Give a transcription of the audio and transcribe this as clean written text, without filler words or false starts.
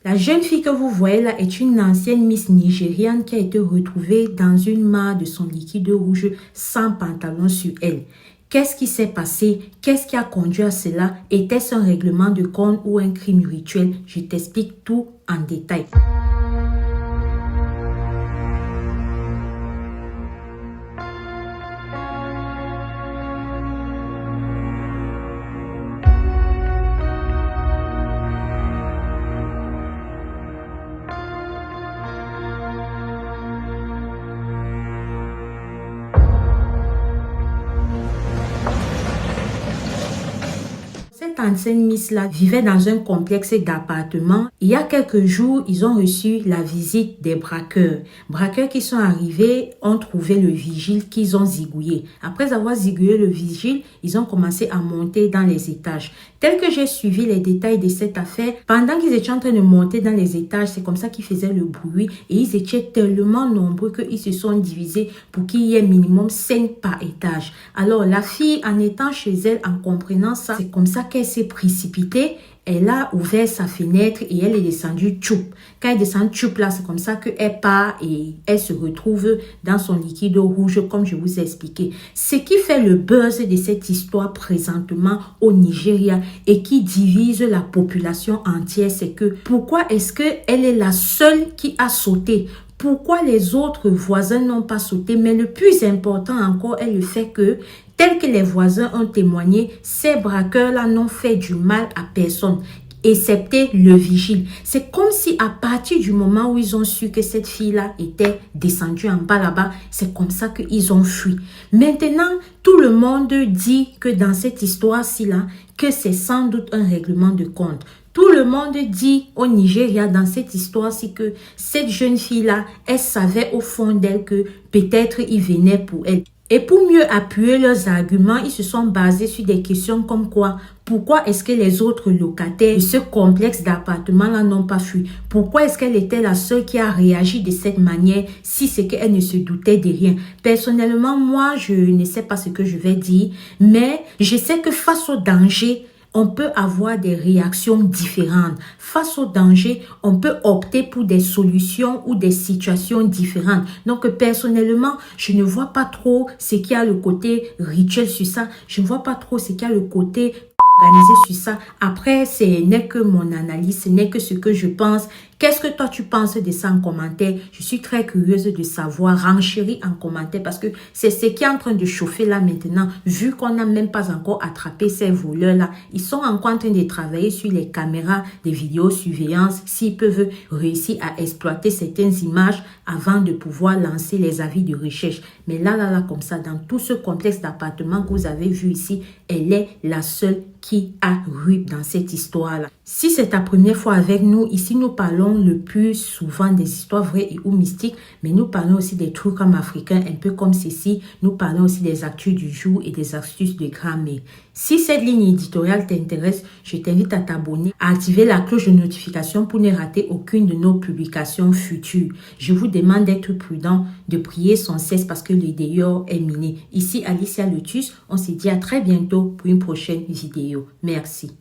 La jeune fille que vous voyez là est une ancienne Miss nigériane qui a été retrouvée dans une mare de son liquide rouge sans pantalon sur elle. Qu'est-ce qui s'est passé? Qu'est-ce qui a conduit à cela? Était-ce un règlement de compte ou un crime rituel? Je t'explique tout en détail. Cette ancienne Miss-là vivait dans un complexe d'appartements. Il y a quelques jours, ils ont reçu la visite des braqueurs. Braqueurs qui sont arrivés ont trouvé le vigile qu'ils ont zigouillé. Après avoir zigouillé le vigile, ils ont commencé à monter dans les étages. Tel que j'ai suivi les détails de cette affaire, pendant qu'ils étaient en train de monter dans les étages, c'est comme ça qu'ils faisaient le bruit et ils étaient tellement nombreux qu'ils se sont divisés pour qu'il y ait minimum 5 par étage. Alors la fille, en étant chez elle, en comprenant ça, c'est comme ça qu'elle s'est précipitée. Elle a ouvert sa fenêtre et elle est descendue tchoup. Quand elle descend tchoup là, c'est comme ça qu'elle part et elle se retrouve dans son liquide rouge comme je vous ai expliqué. Ce qui fait le buzz de cette histoire présentement au Nigeria et qui divise la population entière, c'est que pourquoi est-ce qu'elle est la seule qui a sauté? Pourquoi les autres voisins n'ont pas sauté? Mais le plus important encore est le fait que, tel que les voisins ont témoigné, ces braqueurs-là n'ont fait du mal à personne, excepté le vigile. C'est comme si à partir du moment où ils ont su que cette fille-là était descendue en bas là-bas, c'est comme ça qu'ils ont fui. Maintenant, tout le monde dit que dans cette histoire-ci là, que c'est sans doute un règlement de compte. Tout le monde dit au Nigeria dans cette histoire-ci que cette jeune fille-là, elle savait au fond d'elle que peut-être il venait pour elle. Et pour mieux appuyer leurs arguments, ils se sont basés sur des questions comme quoi, pourquoi est-ce que les autres locataires de ce complexe d'appartements-là n'ont pas fui? Pourquoi est-ce qu'elle était la seule qui a réagi de cette manière si c'est qu'elle ne se doutait de rien? Personnellement, moi, je ne sais pas ce que je vais dire, mais je sais que face au danger, on peut avoir des réactions différentes. Face au danger, on peut opter pour des solutions ou des situations différentes. Donc, personnellement, je ne vois pas trop ce qu'il y a le côté rituel sur ça. Je ne vois pas trop ce qu'il y a le côté organisé sur ça. Après, ce n'est que mon analyse, ce n'est que ce que je pense. Qu'est-ce que toi tu penses de ça en commentaire? Je suis très curieuse de savoir. Renchéris en commentaire parce que c'est ce qui est en train de chauffer là maintenant. Vu qu'on n'a même pas encore attrapé ces voleurs-là, ils sont encore en train de travailler sur les caméras de vidéosurveillance s'ils peuvent réussir à exploiter certaines images avant de pouvoir lancer les avis de recherche. Mais là, comme ça, dans tout ce complexe d'appartements que vous avez vu ici, elle est la seule qui a ru dans cette histoire-là. Si c'est ta première fois avec nous, ici nous parlons le plus souvent des histoires vraies et ou mystiques, mais nous parlons aussi des trucs comme africains, un peu comme ceci. Nous parlons aussi des actus du jour et des astuces de grammaire. Si cette ligne éditoriale t'intéresse, je t'invite à t'abonner, à activer la cloche de notification pour ne rater aucune de nos publications futures. Je vous demande d'être prudent, de prier sans cesse parce que le dehors est miné. Ici Alicia Lotus, on se dit à très bientôt pour une prochaine vidéo. Merci.